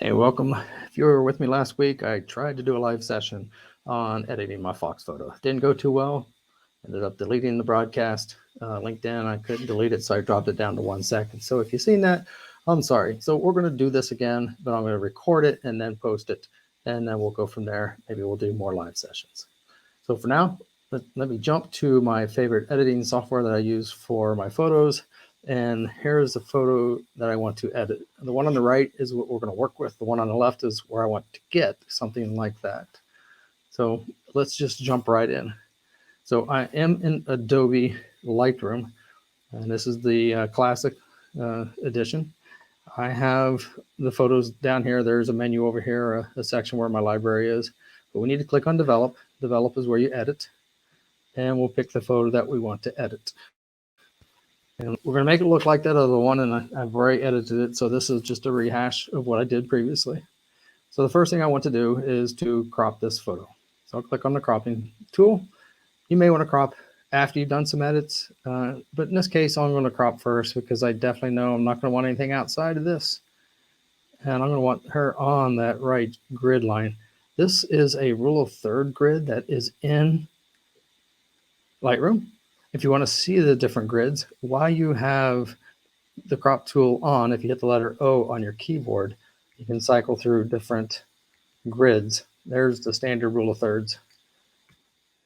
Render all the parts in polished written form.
Hey, welcome. If you were with me last week, I tried to do a live session on editing my Fox photo. Didn't go too well. Ended up deleting the broadcast. LinkedIn, I couldn't delete it, so I dropped it down to 1 second. So if you've seen that, I'm sorry. So we're going to do this again, but I'm going to record it and then post it, and then we'll go from there. Maybe we'll do more live sessions. So for now, let me jump to my favorite editing software that I use for my photos. And here's the photo that I want to edit. The one on the right is what we're going to work with. The one on the left is where I want to get, something like that. So let's just jump right in. So I am in Adobe Lightroom, and this is the classic edition. I have the photos down here. There's a menu over here, a section where my library is. But we need to click on Develop. Develop is where you edit. And we'll pick the photo that we want to edit. And we're going to make it look like that other one, and I've already edited it, so this is just a rehash of what I did previously. So the first thing I want to do is to crop this photo. So I'll click on the cropping tool. You may want to crop after you've done some edits, but in this case, I'm going to crop first because I definitely know I'm not going to want anything outside of this. And I'm going to want her on that right grid line. This is a rule of third grid that is in Lightroom. If you want to see the different grids, while you have the crop tool on, if you hit the letter O on your keyboard, you can cycle through different grids. There's the standard rule of thirds.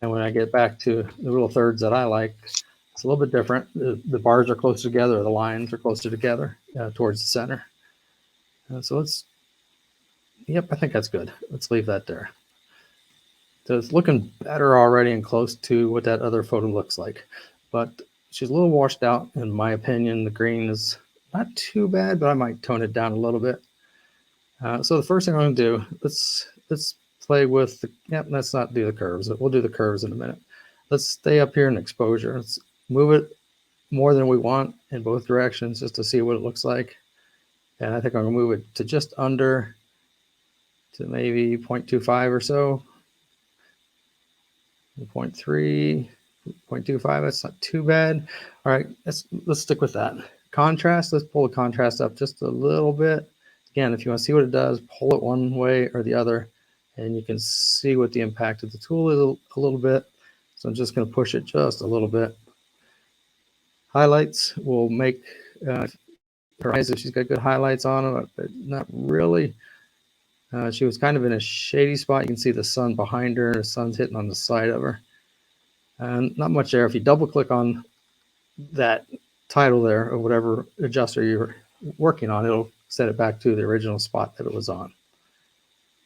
And when I get back to the rule of thirds that I like, it's a little bit different. The bars are closer together, the lines are closer together towards the center. So let's, yep, I think that's good. Let's leave that there. So it's looking better already and close to what that other photo looks like. But she's a little washed out, in my opinion. The green is not too bad, but I might tone it down a little bit. So the first thing I'm going to do, let's play with the, yep, let's not do the curves. We'll do the curves in a minute. Let's stay up here in exposure. Let's move it more than we want in both directions just to see what it looks like. And I think I'm going to move it to just under, to maybe 0.25 or so. 0.3, 0.25, that's not too bad. All right, let's stick with that. Contrast, let's pull the contrast up just a little bit. Again, if you want to see what it does, pull it one way or the other, and you can see what the impact of the tool is a little bit. So I'm just going to push it just a little bit. Highlights will make her eyes, if she's got good highlights on them, but not really. She was kind of in a shady spot. You can see the sun behind her. The sun's hitting on the side of her. And not much there. If you double click on that title there, or whatever adjuster you're working on, it'll set it back to the original spot that it was on.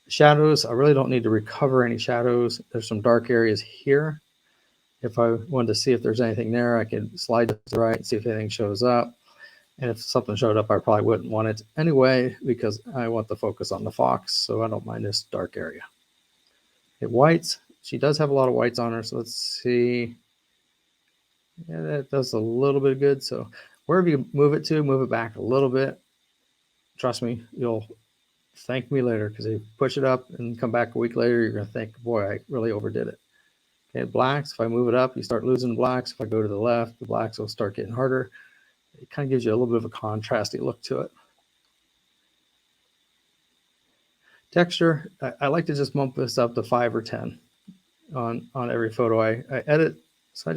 Shadows, I really don't need to recover any shadows. There's some dark areas here. If I wanted to see if there's anything there, I could slide to the right and see if anything shows up. And if something showed up, I probably wouldn't want it anyway, because I want the focus on the fox, so I don't mind this dark area. Okay, whites, she does have a lot of whites on her, so let's see. Yeah, that does a little bit good. So wherever you move it to, move it back a little bit. Trust me, you'll thank me later, because if you push it up and come back a week later, you're going to think, boy, I really overdid it. Okay, blacks, if I move it up, you start losing the blacks. If I go to the left, the blacks will start getting harder. It kind of gives you a little bit of a contrasty look to it. Texture, I like to just bump this up to 5 or 10 on every photo I edit. So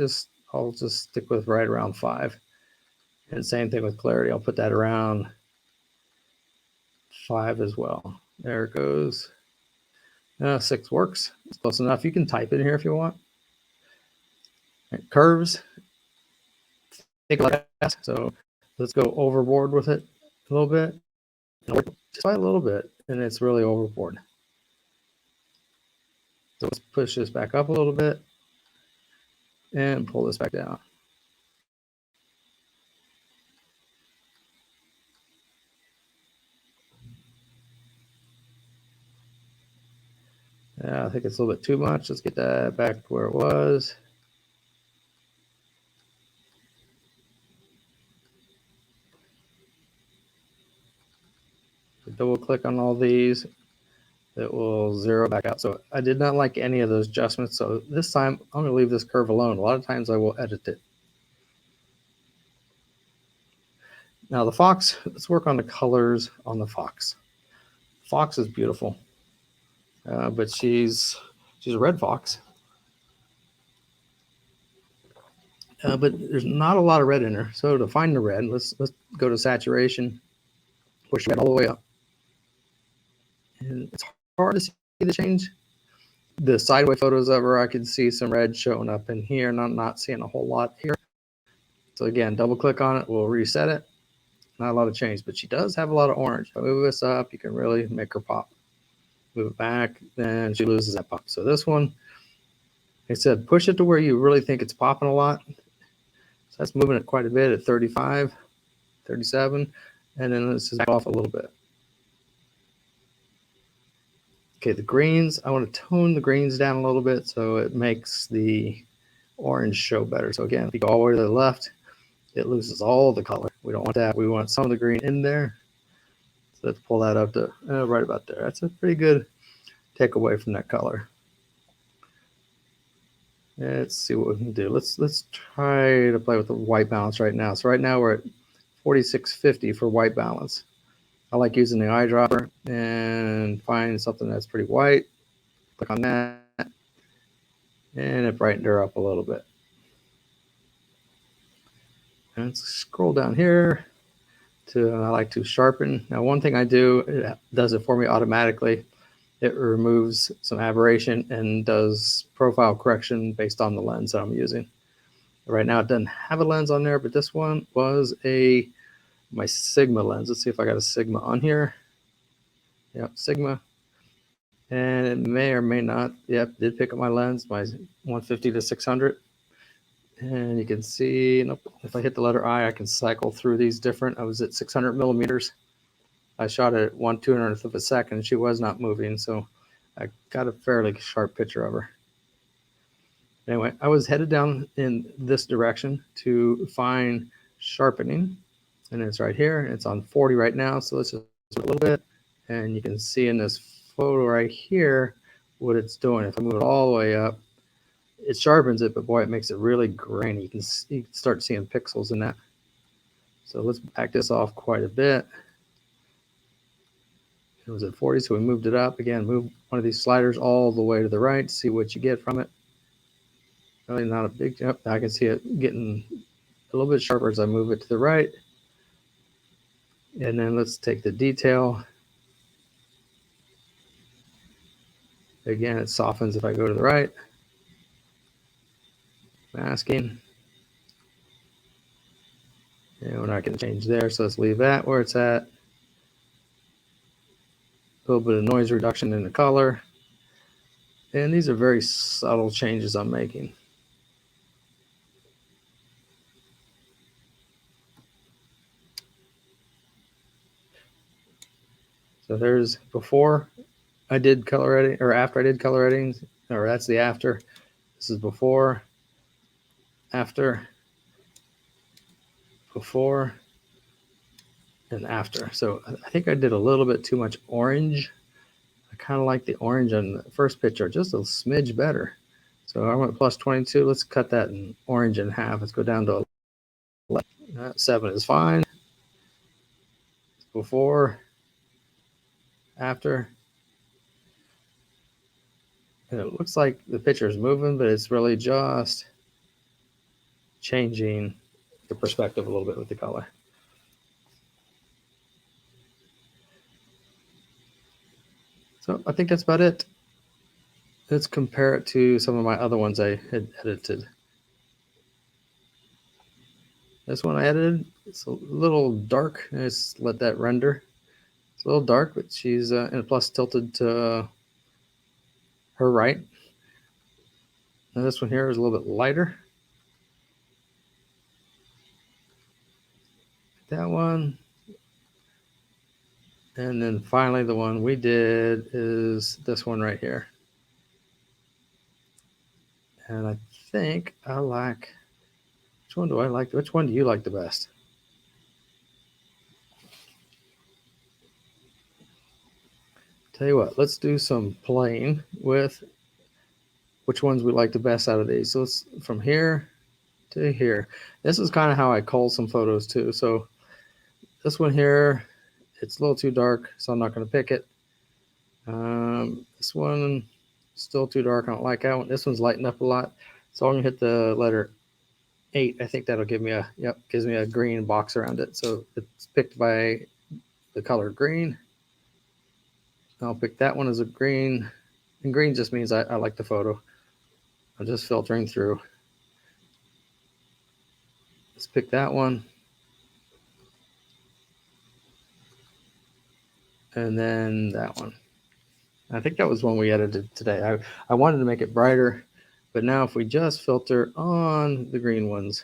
I'll just stick with right around 5. And same thing with clarity. I'll put that around 5 as well. There it goes. 6 works. It's close enough. You can type it in here if you want. Right, curves. Take a look at that. So let's go overboard with it a little bit. Just by a little bit, and it's really overboard. So let's push this back up a little bit and pull this back down. Yeah, I think it's a little bit too much. Let's get that back to where it was. Double click on all these, it will zero back out. So I did not like any of those adjustments. So this time I'm going to leave this curve alone. A lot of times I will edit it. Now the fox, let's work on the colors on the fox. fox is beautiful, but she's a red fox. But there's not a lot of red in her. So to find the red, let's go to saturation, push red all the way up. And it's hard to see the change. The sideway photos of her, I can see some red showing up in here, and I'm not seeing a whole lot here. So again, double click on it, we'll reset it. Not a lot of change, but she does have a lot of orange. If I move this up, you can really make her pop. Move it back, then she loses that pop. So this one, like I said, push it to where you really think it's popping a lot. So that's moving it quite a bit at 35, 37, and then let's just back off a little bit. Okay, the greens, I want to tone the greens down a little bit so it makes the orange show better. So again, if you go all the way to the left, it loses all the color. We don't want that. We want some of the green in there. So let's pull that up to right about there. That's a pretty good takeaway from that color. Let's see what we can do. Let's try to play with the white balance right now. So right now we're at 4650 for white balance. I like using the eyedropper and find something that's pretty white. Click on that, and it brightened her up a little bit. And let's scroll down here to, I like to sharpen. Now, one thing I do, it does it for me automatically. It removes some aberration and does profile correction based on the lens that I'm using. Right now, it doesn't have a lens on there, but this one was my Sigma lens. Let's see if I got a Sigma on here. Yep, Sigma. And it may or may not. Yep, did pick up my lens, my 150 to 600. And you can see, nope, if I hit the letter I can cycle through these different. I was at 600 millimeters. I shot it at 1/200th of a second. She was not moving, so I got a fairly sharp picture of her. Anyway, I was headed down in this direction to find sharpening, and it's right here. It's on 40 right now, so let's just do a little bit, and you can see in this photo right here what it's doing. If I move it all the way up, it sharpens it, but boy, it makes it really grainy. You can start seeing pixels in that. So let's back this off quite a bit. It was at 40, so we moved it up. Again, move one of these sliders all the way to the right, see what you get from it. Really not a big jump. I can see it getting a little bit sharper as I move it to the right. And then let's take the detail. Again, it softens if I go to the right. Masking. And we're not going to change there, so let's leave that where it's at. A little bit of noise reduction in the color. And these are very subtle changes I'm making. So there's before I did color editing, or after I did color editing, or that's the after. This is before, after, before, and after. So I think I did a little bit too much orange. I kind of like the orange on the first picture, just a smidge better. So I went plus 22. Let's cut that in orange in half. Let's go down to 11. 7 is fine. Before, after. And it looks like the picture is moving, but it's really just changing the perspective a little bit with the color. So I think that's about it. Let's compare it to some of my other ones I had edited. This one I edited, it's a little dark. I just let that render. It's a little dark, but she's and plus tilted to her right. And this one here is a little bit lighter. That one. And then finally, the one we did is this one right here. And I think I like, which one do I like? Which one do you like the best? Tell you what, let's do some playing with which ones we like the best out of these. So let's from here to here. This is kind of how I cull some photos too. So this one here, it's a little too dark, so I'm not going to pick it. This one still too dark. I don't like that one. This one's lighting up a lot. So I'm gonna hit the letter 8. I think that'll give me gives me a green box around it. So it's picked by the color green. I'll pick that one as a green. And green just means I like the photo. I'm just filtering through. Let's pick that one. And then that one. I think that was one we edited today. I wanted to make it brighter, but now if we just filter on the green ones,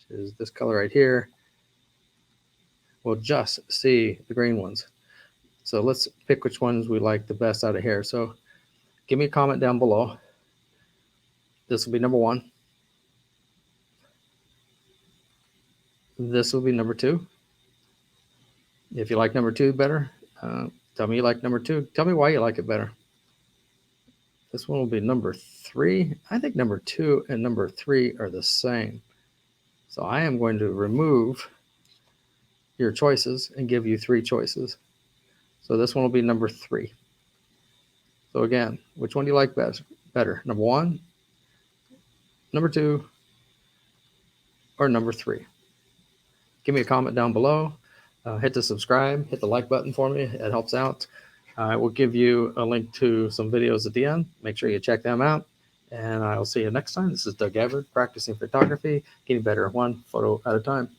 which is this color right here, we'll just see the green ones. So let's pick which ones we like the best out of here. So give me a comment down below. This will be number 1. This will be number 2. If you like number 2 better, tell me you like number 2. Tell me why you like it better. This one will be number 3. I think number 2 and number 3 are the same. So I am going to remove your choices and give you 3 choices. So this one will be number 3. So again, which one do you like better? Number 1, number 2, or number 3? Give me a comment down below. Hit the subscribe, hit the like button for me. It helps out. I will give you a link to some videos at the end. Make sure you check them out. And I'll see you next time. This is Doug Everett, practicing photography, getting better one photo at a time.